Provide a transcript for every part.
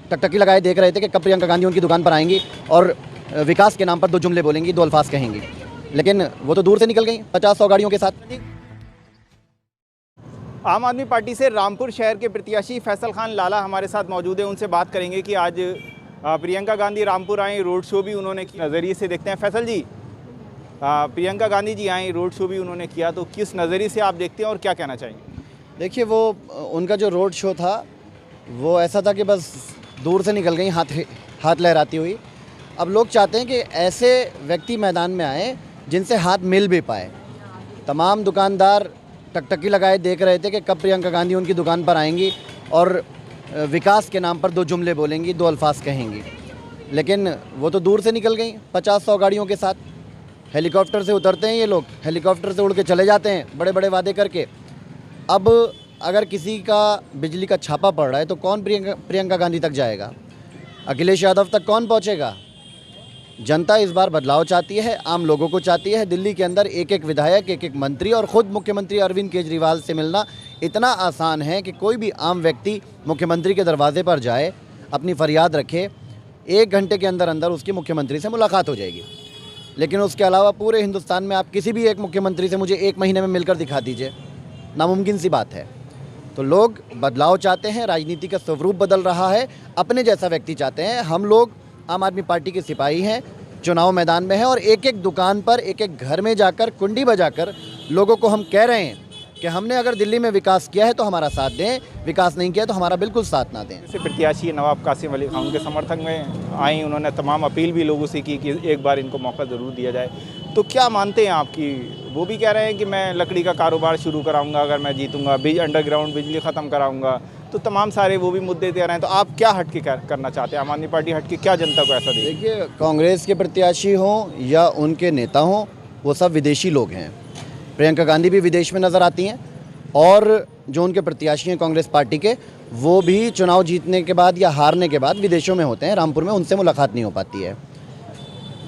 टकटकी लगाए देख रहे थे कि कब प्रियंका गांधी उनकी दुकान पर आएंगी और विकास के नाम पर दो जुमले बोलेंगी, दो अल्फाज कहेंगी, लेकिन वो तो दूर से निकल गई 50-100 गाड़ियों के साथ। आम आदमी पार्टी से रामपुर शहर के प्रत्याशी फैसल खान लाला हमारे साथ मौजूद है। उनसे बात करेंगे कि आज प्रियंका गांधी रामपुर आई, रोड शो भी उन्होंने किया। नज़रिए से देखते हैं फैसल जी, प्रियंका गांधी जी आई, रोड शो भी उन्होंने किया, तो किस नज़रिए से आप देखते हैं और क्या कहना चाहेंगे? देखिए, वो उनका जो रोड शो था वो ऐसा था कि बस दूर से निकल गई हाथ लहराती हुई। अब लोग चाहते हैं कि ऐसे व्यक्ति मैदान में आए जिनसे हाथ मिल भी पाए। तमाम दुकानदार टकटकी लगाए देख रहे थे कि कब प्रियंका गांधी उनकी दुकान पर आएंगी और विकास के नाम पर दो जुमले बोलेंगी, दो अल्फाज कहेंगी, लेकिन वो तो दूर से निकल गई 50-100 गाड़ियों के साथ। हेलीकॉप्टर से उतरते हैं ये लोग, हेलीकॉप्टर से उड़ के चले जाते हैं बड़े बड़े वादे करके। अब अगर किसी का बिजली का छापा पड़ रहा है तो कौन प्रियंका गांधी तक जाएगा? अखिलेश यादव तक कौन पहुंचेगा? जनता इस बार बदलाव चाहती है, आम लोगों को चाहती है। दिल्ली के अंदर एक एक विधायक, एक एक मंत्री और ख़ुद मुख्यमंत्री अरविंद केजरीवाल से मिलना इतना आसान है कि कोई भी आम व्यक्ति मुख्यमंत्री के दरवाजे पर जाए, अपनी फरियाद रखे, 1 घंटे के अंदर अंदर उसकी मुख्यमंत्री से मुलाकात हो जाएगी। लेकिन उसके अलावा पूरे हिंदुस्तान में आप किसी भी एक मुख्यमंत्री से मुझे 1 महीने में मिलकर दिखा दीजिए, नामुमकिन सी बात है। तो लोग बदलाव चाहते हैं, राजनीति का स्वरूप बदल रहा है, अपने जैसा व्यक्ति चाहते हैं। हम लोग आम आदमी पार्टी के सिपाही हैं, चुनाव मैदान में हैं और एक एक दुकान पर, एक एक घर में जाकर कुंडी बजाकर लोगों को हम कह रहे हैं कि हमने अगर दिल्ली में विकास किया है तो हमारा साथ दें, विकास नहीं किया तो हमारा बिल्कुल साथ ना दें। जैसे प्रत्याशी नवाब कासिम अली खान उनके समर्थक में आई, उन्होंने तमाम अपील भी लोगों से की कि एक बार इनको मौका ज़रूर दिया जाए, तो क्या मानते हैं आपकी? वो भी कह रहे हैं कि मैं लकड़ी का कारोबार शुरू कराऊंगा अगर मैं जीतूंगा, अंडरग्राउंड बिजली ख़त्म कराऊंगा, तो तमाम सारे वो भी मुद्दे दे रहे हैं। तो आप क्या हटके करना चाहते हैं? आम आदमी पार्टी हटके क्या जनता को ऐसा देगी? देखिए, कांग्रेस के प्रत्याशी हों या उनके नेता हों, वो सब विदेशी लोग हैं। प्रियंका गांधी भी विदेश में नज़र आती हैं और जो उनके प्रत्याशी हैं कांग्रेस पार्टी के, वो भी चुनाव जीतने के बाद या हारने के बाद विदेशों में होते हैं। रामपुर में उनसे मुलाकात नहीं हो पाती है।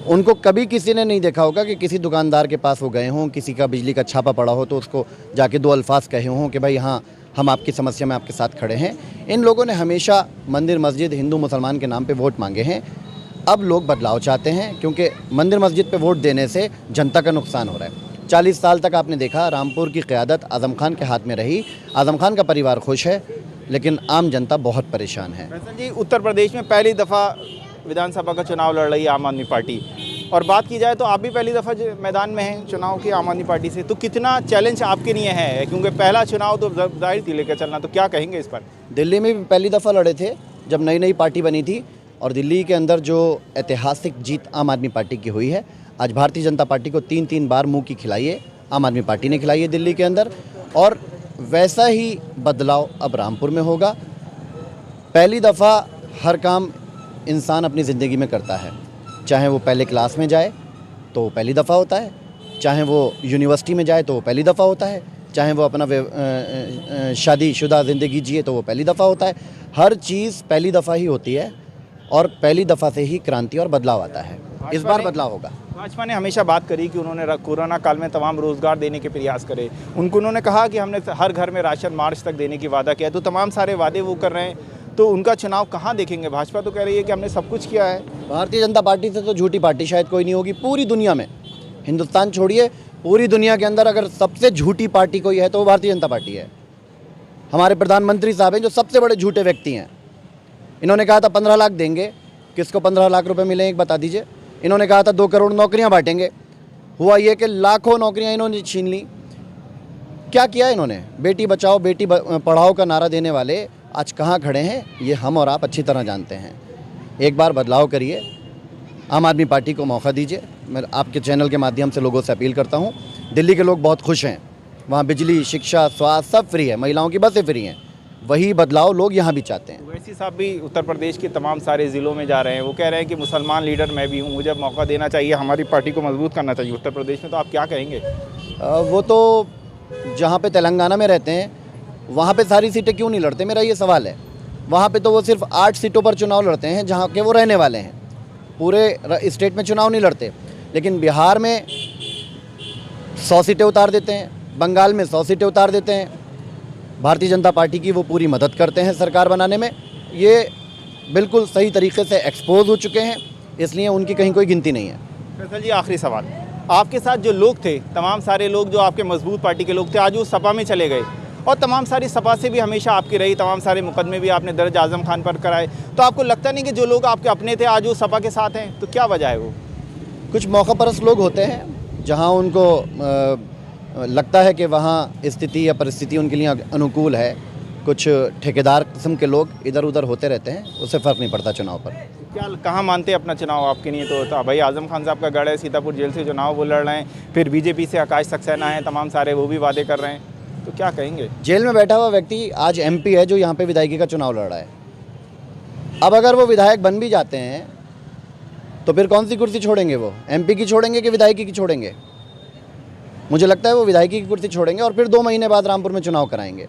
उनको कभी किसी ने नहीं देखा होगा कि किसी दुकानदार के पास वो गए हों, किसी का बिजली का छापा पड़ा हो तो उसको जाके दो अल्फाज कहे हों कि भाई हाँ, हम आपकी समस्या में आपके साथ खड़े हैं। इन लोगों ने हमेशा मंदिर मस्जिद, हिंदू मुसलमान के नाम पे वोट मांगे हैं। अब लोग बदलाव चाहते हैं क्योंकि मंदिर मस्जिद पे वोट देने से जनता का नुकसान हो रहा है। 40 साल तक आपने देखा रामपुर की क़यादत आज़म खान के हाथ में रही। आज़म खान का परिवार खुश है, लेकिन आम जनता बहुत परेशान है। वैसे जी, उत्तर प्रदेश में पहली दफ़ा विधानसभा का चुनाव लड़ रही है आम आदमी पार्टी, और बात की जाए तो आप भी पहली दफ़ा मैदान में हैं चुनाव की आम आदमी पार्टी से, तो कितना चैलेंज आपके लिए है? क्योंकि पहला चुनाव तो जाहिर थी लेकर चलना, तो क्या कहेंगे इस पर? दिल्ली में भी पहली दफ़ा लड़े थे जब नई नई पार्टी बनी थी, और दिल्ली के अंदर जो ऐतिहासिक जीत आम आदमी पार्टी की हुई है, आज भारतीय जनता पार्टी को 3-3 बार मुँह की खिलाई है आम आदमी पार्टी ने खिलाई है दिल्ली के अंदर, और वैसा ही बदलाव अब रामपुर में होगा। पहली दफ़ा हर काम इंसान अपनी ज़िंदगी में करता है, चाहे वो पहले क्लास में जाए तो वो पहली दफ़ा होता है, चाहे वो यूनिवर्सिटी में जाए तो वो पहली दफ़ा होता है, चाहे वो अपना शादीशुदा ज़िंदगी जिए तो वो पहली दफ़ा होता है। हर चीज़ पहली दफ़ा ही होती है और पहली दफ़ा से ही क्रांति और बदलाव आता है। इस बार बदलाव होगा। भाजपा ने हमेशा बात करी कि उन्होंने कोरोना काल में तमाम रोज़गार देने के प्रयास करे। उन्होंने कहा कि हमने हर घर में राशन मार्च तक देने की वादा किया, तो तमाम सारे वादे वो कर रहे हैं, तो उनका चुनाव कहाँ देखेंगे? भाजपा तो कह रही है कि हमने सब कुछ किया है। भारतीय जनता पार्टी से तो झूठी पार्टी शायद कोई नहीं होगी पूरी दुनिया में। हिंदुस्तान छोड़िए, पूरी दुनिया के अंदर अगर सबसे झूठी पार्टी कोई है तो वो भारतीय जनता पार्टी है। हमारे प्रधानमंत्री साहब हैं जो सबसे बड़े झूठे व्यक्ति हैं। इन्होंने कहा था 15 लाख देंगे, किसको 15 लाख रुपए मिले एक बता दीजिए। इन्होंने कहा था 2 करोड़ नौकरियां बांटेंगे, हुआ ये कि लाखों नौकरियां इन्होंने छीन ली। क्या किया इन्होंने? बेटी बचाओ बेटी पढ़ाओ का नारा देने वाले आज कहाँ खड़े हैं, ये हम और आप अच्छी तरह जानते हैं। एक बार बदलाव करिए, आम आदमी पार्टी को मौका दीजिए। मैं आपके चैनल के माध्यम से लोगों से अपील करता हूँ। दिल्ली के लोग बहुत खुश हैं, वहाँ बिजली, शिक्षा, स्वास्थ्य सब फ्री है, महिलाओं की बसें फ्री हैं। वही बदलाव लोग यहाँ भी चाहते हैं। ओवैसी साहब भी उत्तर प्रदेश के तमाम सारे ज़िलों में जा रहे हैं, वो कह रहे हैं कि मुसलमान लीडर मैं भी हूँ, मुझे मौका देना चाहिए, हमारी पार्टी को मजबूत करना चाहिए उत्तर प्रदेश में। तो आप क्या कहेंगे? वो तो जहाँ पे तेलंगाना में रहते हैं वहाँ पे सारी सीटें क्यों नहीं लड़ते, मेरा ये सवाल है। वहाँ पे तो वो सिर्फ 8 सीटों पर चुनाव लड़ते हैं जहाँ के वो रहने वाले हैं, पूरे स्टेट में चुनाव नहीं लड़ते। लेकिन बिहार में 100 सीटें उतार देते हैं, बंगाल में 100 सीटें उतार देते हैं। भारतीय जनता पार्टी की वो पूरी मदद करते हैं सरकार बनाने में। ये बिल्कुल सही तरीके से एक्सपोज हो चुके हैं, इसलिए उनकी कहीं कोई गिनती नहीं है। फैसल जी, आखिरी सवाल, आपके साथ जो लोग थे, तमाम सारे लोग जो आपके मजबूत पार्टी के लोग थे, आज वो सपा में चले गए और तमाम सारी सपा से भी हमेशा आपकी रही, तमाम सारे मुकदमे भी आपने दर्ज आज़म खान पर कराए, तो आपको लगता नहीं कि जो लोग आपके अपने थे आज वो सपा के साथ हैं? तो क्या वजह है वो? कुछ मौका परस्त लोग होते हैं, जहां उनको लगता है कि वहां स्थिति या परिस्थिति उनके लिए अनुकूल है। कुछ ठेकेदार किस्म के लोग इधर उधर होते रहते हैं, उससे फ़र्क नहीं पड़ता चुनाव पर। क्या कहाँ मानते हैं अपना चुनाव आपके लिए? तो भाई आज़म खान साहब का गढ़ है, सीतापुर जेल से चुनाव वो लड़ रहे हैं, फिर बीजेपी से आकाश सक्सेना है, तमाम सारे वो भी वादे कर रहे हैं, तो क्या कहेंगे? जेल में बैठा हुआ व्यक्ति आज एमपी है जो यहाँ पे विधायकी का चुनाव लड़ रहा है। अब अगर वो विधायक बन भी जाते हैं तो फिर कौन सी कुर्सी छोड़ेंगे? वो एमपी की छोड़ेंगे कि विधायकी की छोड़ेंगे? मुझे लगता है वो विधायकी की कुर्सी छोड़ेंगे और फिर 2 महीने बाद रामपुर में चुनाव कराएंगे।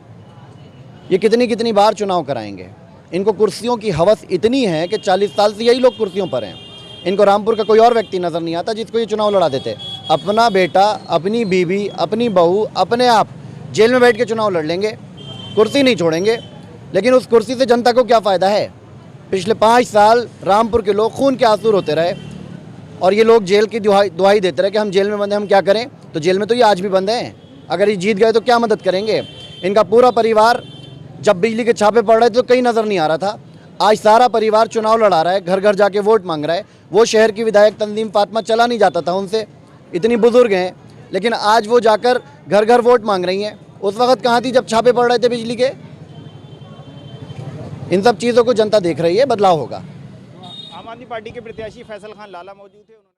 ये कितनी बार चुनाव कराएंगे? इनको कुर्सियों की हवस इतनी है कि 40 साल से यही लोग कुर्सियों पर हैं। इनको रामपुर का कोई और व्यक्ति नज़र नहीं आता जिसको ये चुनाव लड़ा देते। अपना बेटा, अपनी बीवी, अपनी बहू अपने आप जेल में बैठ के चुनाव लड़ लेंगे, कुर्सी नहीं छोड़ेंगे। लेकिन उस कुर्सी से जनता को क्या फ़ायदा है? पिछले 5 साल रामपुर के लोग खून के आंसू रोते रहे और ये लोग जेल की दुहाई देते रहे कि हम जेल में बंद हैं, हम क्या करें? तो जेल में तो ये आज भी बंद हैं। अगर ये जीत गए तो क्या मदद करेंगे? इनका पूरा परिवार जब बिजली के छापे पड़ रहे थे तो कहीं नज़र नहीं आ रहा था। आज सारा परिवार चुनाव लड़ा रहा है, घर घर जाके वोट मांग रहा है। वो शहर की विधायक तंजीम फातिमा चला नहीं जाता था उनसे, इतनी बुजुर्ग हैं, लेकिन आज वो जाकर घर घर वोट मांग रही हैं। उस वक्त कहाँ थी जब छापे पड़ रहे थे बिजली के? इन सब चीज़ों को जनता देख रही है, बदलाव होगा। आम आदमी पार्टी के प्रत्याशी फैसल खान लाला मौजूद थे।